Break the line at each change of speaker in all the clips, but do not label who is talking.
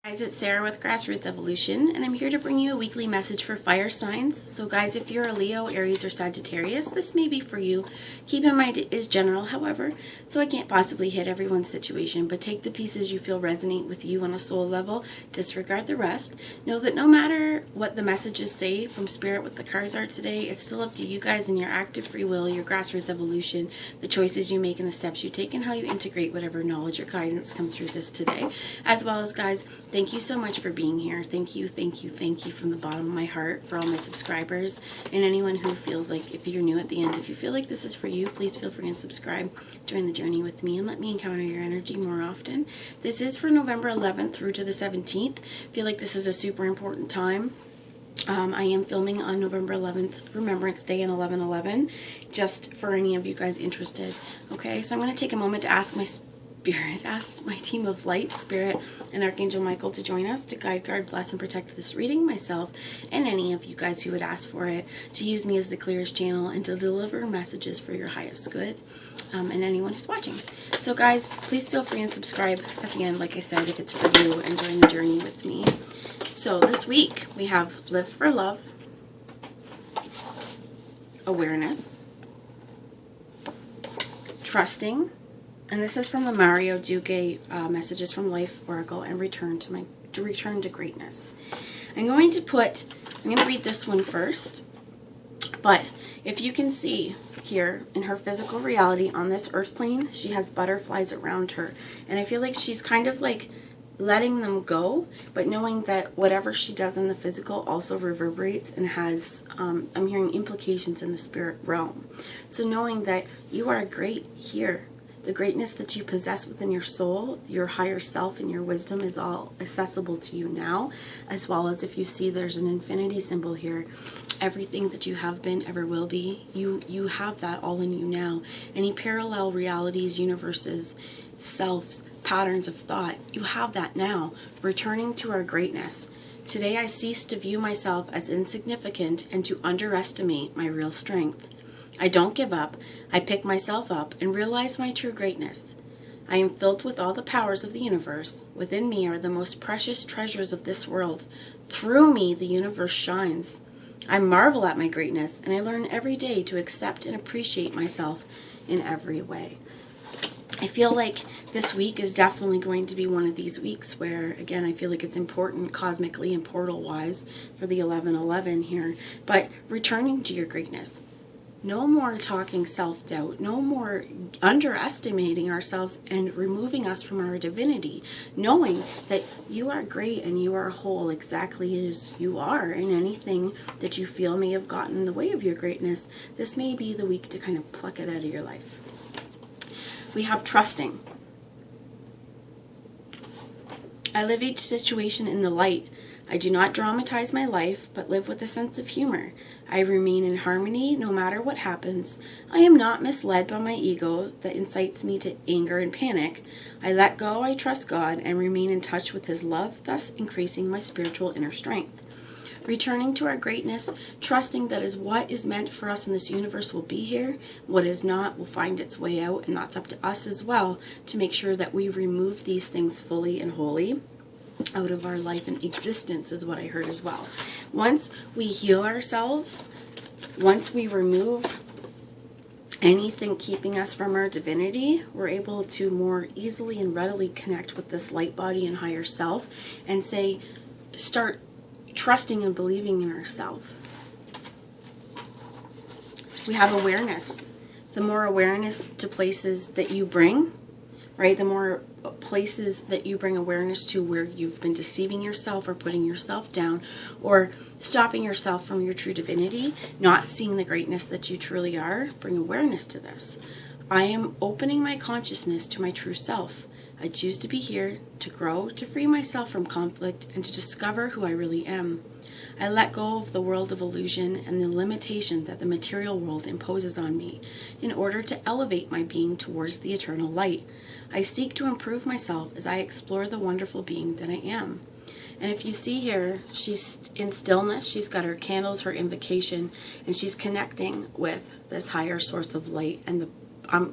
Guys, it's Sarah with Grassroots Evolution, and I'm here to bring you a weekly message for fire signs. So guys, if you're a Leo, Aries, or Sagittarius, this may be for you. Keep in mind it is general, however, so I can't possibly hit everyone's situation, but take the pieces you feel resonate with you on a soul level, disregard the rest. Know that no matter what the messages say from Spirit, what the cards are today, it's still up to you guys and your active free will, your Grassroots Evolution, the choices you make and the steps you take, and how you integrate whatever knowledge or guidance comes through this today. As well as, guys, thank you so much for being here. Thank you from the bottom of my heart for all my subscribers and anyone who feels like, if you're new at the end, if you feel like this is for you, please feel free and subscribe. Join the journey with me and let me encounter your energy more often. This is for November 11th through to the 17th. I feel like this is a super important time. I am filming on November 11th, Remembrance Day and 11/11, just for any of you guys interested. Okay, so I'm going to take a moment to ask my Spirit, ask my team of light, Spirit, and Archangel Michael to join us to guide, guard, bless, and protect this reading, myself, and any of you guys who would ask for it, to use me as the clearest channel and to deliver messages for your highest good, and anyone who's watching. So guys, please feel free and subscribe at the end, like I said, if it's for you, and join the journey with me. So this week, we have Live for Love, Awareness, Trusting, and this is from the Mario Duque Messages from Life Oracle, and Return to Greatness. I'm going to read this one first, but if you can see here in her physical reality on this earth plane, she has butterflies around her, and I feel like she's kind of like letting them go, but knowing that whatever she does in the physical also reverberates and has, I'm hearing implications in the spirit realm. So knowing that you are great here. The greatness that you possess within your soul, your higher self, and your wisdom is all accessible to you now, as well as if you see there's an infinity symbol here. Everything that you have been, ever will be, you have that all in you now. Any parallel realities, universes, selves, patterns of thought, you have that now. Returning to our greatness. Today I cease to view myself as insignificant and to underestimate my real strength. I don't give up. I pick myself up and realize my true greatness. I am filled with all the powers of the universe. Within me are the most precious treasures of this world. Through me, the universe shines. I marvel at my greatness, and I learn every day to accept and appreciate myself in every way. I feel like this week is definitely going to be one of these weeks where, again, I feel like it's important cosmically and portal-wise for the 11/11 here, but returning to your greatness. No more talking self-doubt, no more underestimating ourselves and removing us from our divinity, knowing that you are great and you are whole exactly as you are, and anything that you feel may have gotten in the way of your greatness, this may be the week to kind of pluck it out of your life. We have Trusting. I live each situation in the light. I do not dramatize my life, but live with a sense of humor. I remain in harmony no matter what happens. I am not misled by my ego that incites me to anger and panic. I let go, I trust God, and remain in touch with His love, thus increasing my spiritual inner strength. Returning to our greatness, trusting that is what is meant for us in this universe will be here, what is not will find its way out, and that's up to us as well to make sure that we remove these things fully and wholly out of our life and existence, is what I heard as well. Once we heal ourselves, once we remove anything keeping us from our divinity, we're able to more easily and readily connect with this light body and higher self and start trusting and believing in ourselves. We have awareness. The more awareness to places that you bring, right, the more places that you bring awareness to where you've been deceiving yourself or putting yourself down or stopping yourself from your true divinity, not seeing the greatness that you truly are, bring awareness to this. I am opening my consciousness to my true self. I choose to be here, to grow, to free myself from conflict, and to discover who I really am. I let go of the world of illusion and the limitation that the material world imposes on me in order to elevate my being towards the eternal light. I seek to improve myself as I explore the wonderful being that I am. And if you see here, she's in stillness, she's got her candles, her invocation, and she's connecting with this higher source of light and the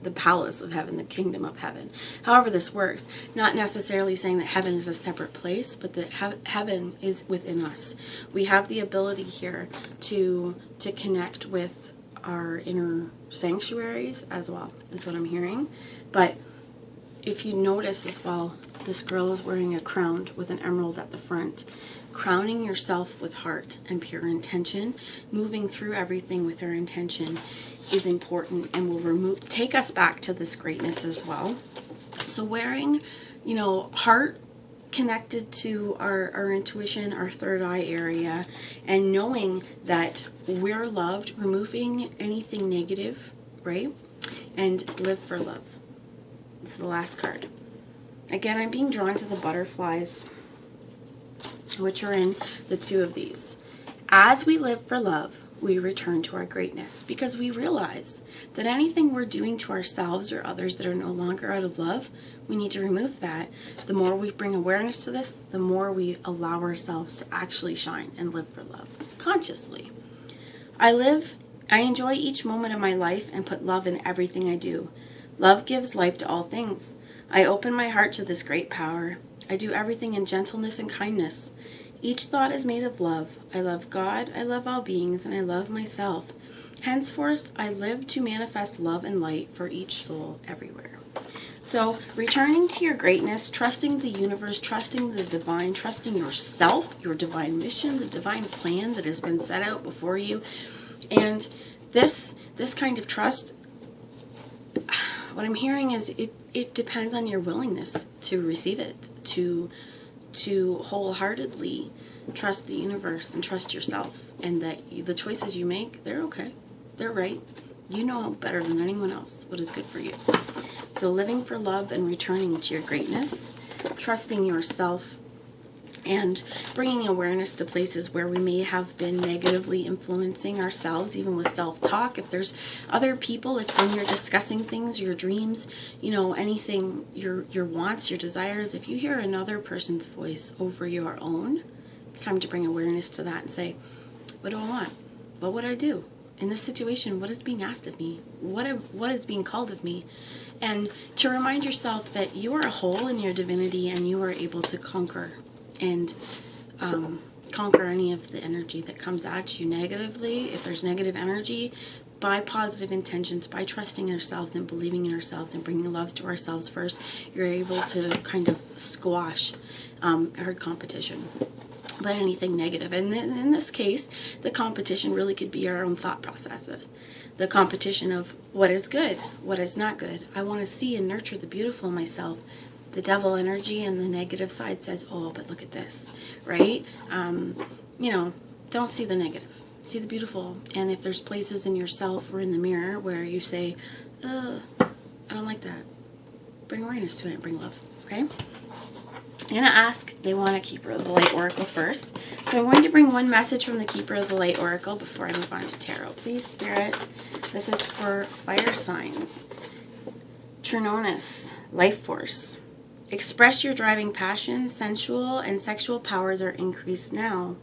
the palace of heaven, the kingdom of heaven. However this works, not necessarily saying that heaven is a separate place, but that heaven is within us. We have the ability here to connect with our inner sanctuaries as well, is what I'm hearing. But if you notice as well, this girl is wearing a crown with an emerald at the front. Crowning yourself with heart and pure intention, moving through everything with her intention is important and will take us back to this greatness as well. So wearing, you know, heart connected to our intuition, our third eye area, and knowing that we're loved, removing anything negative, right? And live for love. This is the last card. Again, I'm being drawn to the butterflies, which are in the two of these. As we live for love, we return to our greatness, because we realize that anything we're doing to ourselves or others that are no longer out of love, we need to remove that. The more we bring awareness to this, the more we allow ourselves to actually shine and live for love consciously. I enjoy each moment of my life and put love in everything I do. Love gives life to all things. I open my heart to this great power. I do everything in gentleness and kindness. Each thought is made of love. I love God, I love all beings, and I love myself. Henceforth, I live to manifest love and light for each soul everywhere. So, returning to your greatness, trusting the universe, trusting the divine, trusting yourself, your divine mission, the divine plan that has been set out before you. And this kind of trust, what I'm hearing is it depends on your willingness to receive it, to wholeheartedly trust the universe and trust yourself, and that the choices you make, they're okay, they're right. You know better than anyone else what is good for you. So living for love and returning to your greatness, trusting yourself, and bringing awareness to places where we may have been negatively influencing ourselves, even with self-talk. If there's other people, if when you're discussing things, your dreams, you know, anything, your wants, your desires, if you hear another person's voice over your own, it's time to bring awareness to that and say, what do I want? What would I do? In this situation, what is being asked of me? What is being called of me? And to remind yourself that you are a whole in your divinity, and you are able to conquer and conquer any of the energy that comes at you negatively. If there's negative energy, by positive intentions, by trusting ourselves and believing in ourselves and bringing love to ourselves first, you're able to kind of squash hard competition. But anything negative, and in this case, the competition really could be our own thought processes. The competition of what is good, what is not good. I want to see and nurture the beautiful in myself. The devil energy and the negative side says, oh, but look at this, right? You know, don't see the negative. See the beautiful. And if there's places in yourself or in the mirror where you say, I don't like that, bring awareness to it and bring love, okay? I'm going to ask, they want a Keeper of the Light Oracle first. So I'm going to bring one message from the Keeper of the Light Oracle before I move on to Tarot. Please, Spirit, this is for fire signs. Trinonus, life force. Express your driving passion. Sensual and sexual powers are increased now.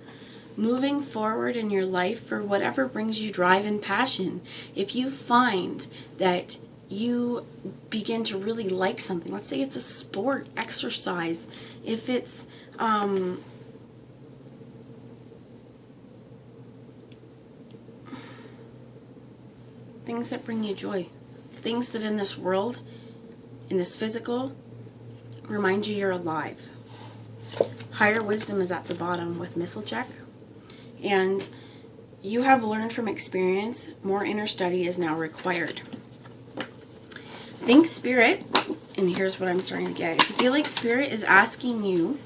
Moving forward in your life for whatever brings you drive and passion. If you find that you begin to really like something, let's say it's a sport, exercise, if it's things that bring you joy, things that in this world, in this physical, remind you you're alive. Higher wisdom is at the bottom with missile check. And you have learned from experience. More inner study is now required. Think Spirit, and here's what I'm starting to get. If you feel like Spirit is asking you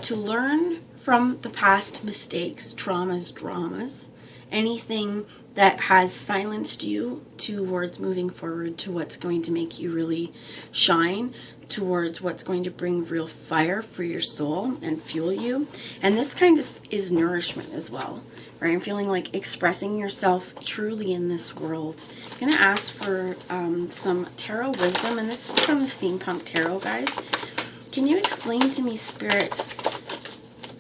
to learn from the past mistakes, traumas, dramas, anything that has silenced you towards moving forward to what's going to make you really shine, towards what's going to bring real fire for your soul and fuel you. And this kind of is nourishment as well, right? I'm feeling like expressing yourself truly in this world. I'm going to ask for some tarot wisdom, and this is from the Steampunk Tarot, guys. Can you explain to me, Spirit,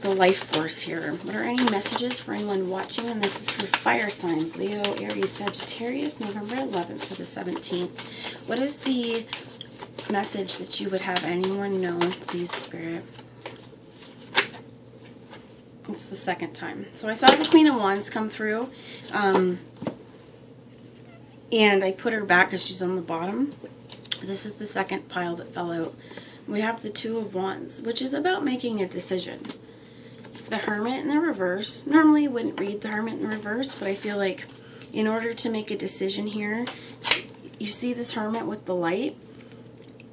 the life force here. What are any messages for anyone watching? And this is for fire signs. Leo, Aries, Sagittarius, November 11th to the 17th. What is the message that you would have anyone know, please, Spirit? It's the second time. So I saw the Queen of Wands come through. And I put her back because she's on the bottom. This is the second pile that fell out. We have the Two of Wands, which is about making a decision. The Hermit in the reverse. Normally wouldn't read the Hermit in the reverse, but I feel like in order to make a decision here, you see this Hermit with the light.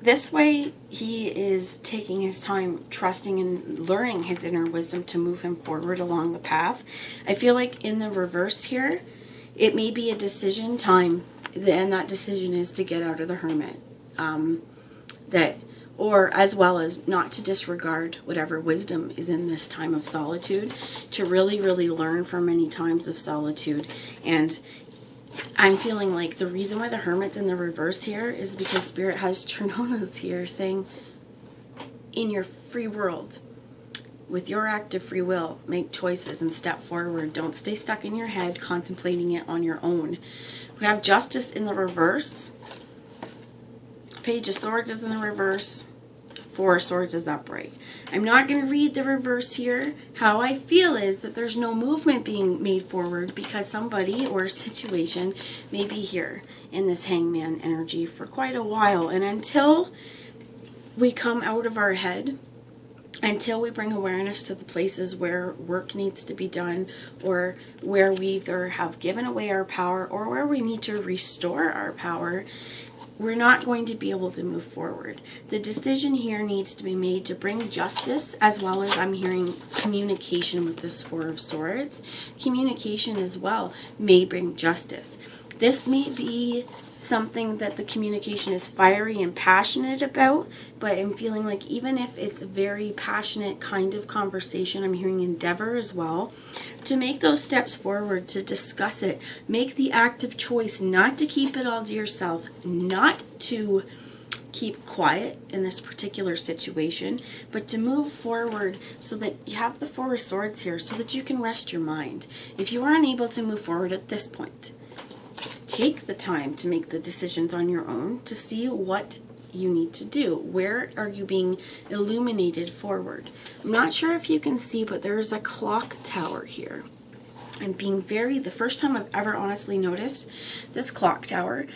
This way, he is taking his time, trusting and learning his inner wisdom to move him forward along the path. I feel like in the reverse here, it may be a decision time, and that decision is to get out of the Hermit. Or as well as not to disregard whatever wisdom is in this time of solitude, to really, really learn from many times of solitude. And I'm feeling like the reason why the Hermit's in the reverse here is because Spirit has Trinonas here saying, in your free world, with your active free will, make choices and step forward. Don't stay stuck in your head contemplating it on your own. We have Justice in the reverse. Page of Swords is in the reverse. Four of Swords is upright. I'm not going to read the reverse here. How I feel is that there's no movement being made forward because somebody or a situation may be here in this Hangman energy for quite a while. And until we come out of our head, until we bring awareness to the places where work needs to be done, or where we either have given away our power or where we need to restore our power, we're not going to be able to move forward. The decision here needs to be made to bring justice, as well as I'm hearing communication with this Four of Swords. Communication as well may bring justice. This may be something that the communication is fiery and passionate about, but I'm feeling like even if it's a very passionate kind of conversation, I'm hearing endeavor as well, to make those steps forward, to discuss it, make the active choice not to keep it all to yourself, not to keep quiet in this particular situation, but to move forward so that you have the Four of Swords here so that you can rest your mind. If you are unable to move forward at this point, take the time to make the decisions on your own to see what you need to do. Where are you being illuminated forward? I'm not sure if you can see, but there's a clock tower here. I'm being the first time I've ever honestly noticed this clock tower.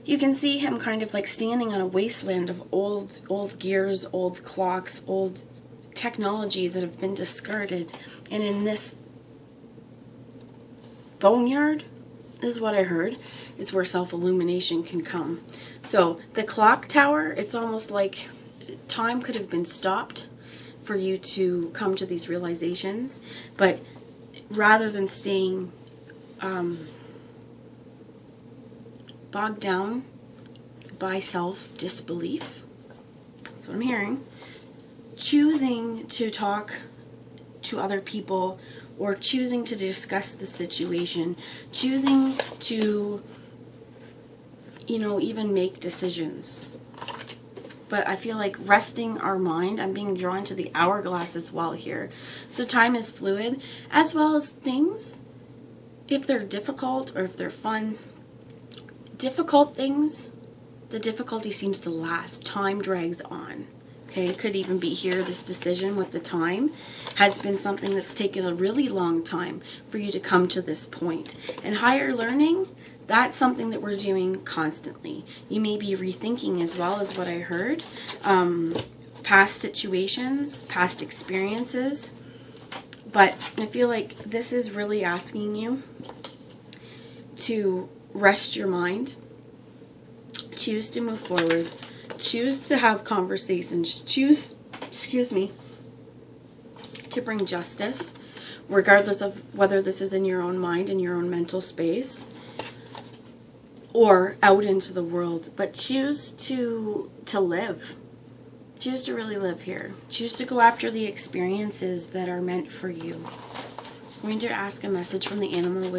You can see him kind of like standing on a wasteland of old gears, old clocks, old technology that have been discarded. And in this boneyard, is what I heard, is where self-illumination can come. So the clock tower, it's almost like time could have been stopped for you to come to these realizations, but rather than staying bogged down by self-disbelief, that's what I'm hearing, choosing to talk to other people, or choosing to discuss the situation, choosing to, even make decisions. But I feel like resting our mind, I'm being drawn to the hourglass as well here. So time is fluid, as well as things, if they're difficult or if they're fun. Difficult things, the difficulty seems to last. Time drags on. Okay, it could even be here, this decision with the time has been something that's taken a really long time for you to come to this point. And higher learning, that's something that we're doing constantly. You may be rethinking as well, as what I heard. Past situations, past experiences. But I feel like this is really asking you to rest your mind, choose to move forward, choose to have conversations, choose, to bring justice, regardless of whether this is in your own mind, in your own mental space, or out into the world. But choose to live. Choose to really live here. Choose to go after the experiences that are meant for you. I'm going to ask a message from the animal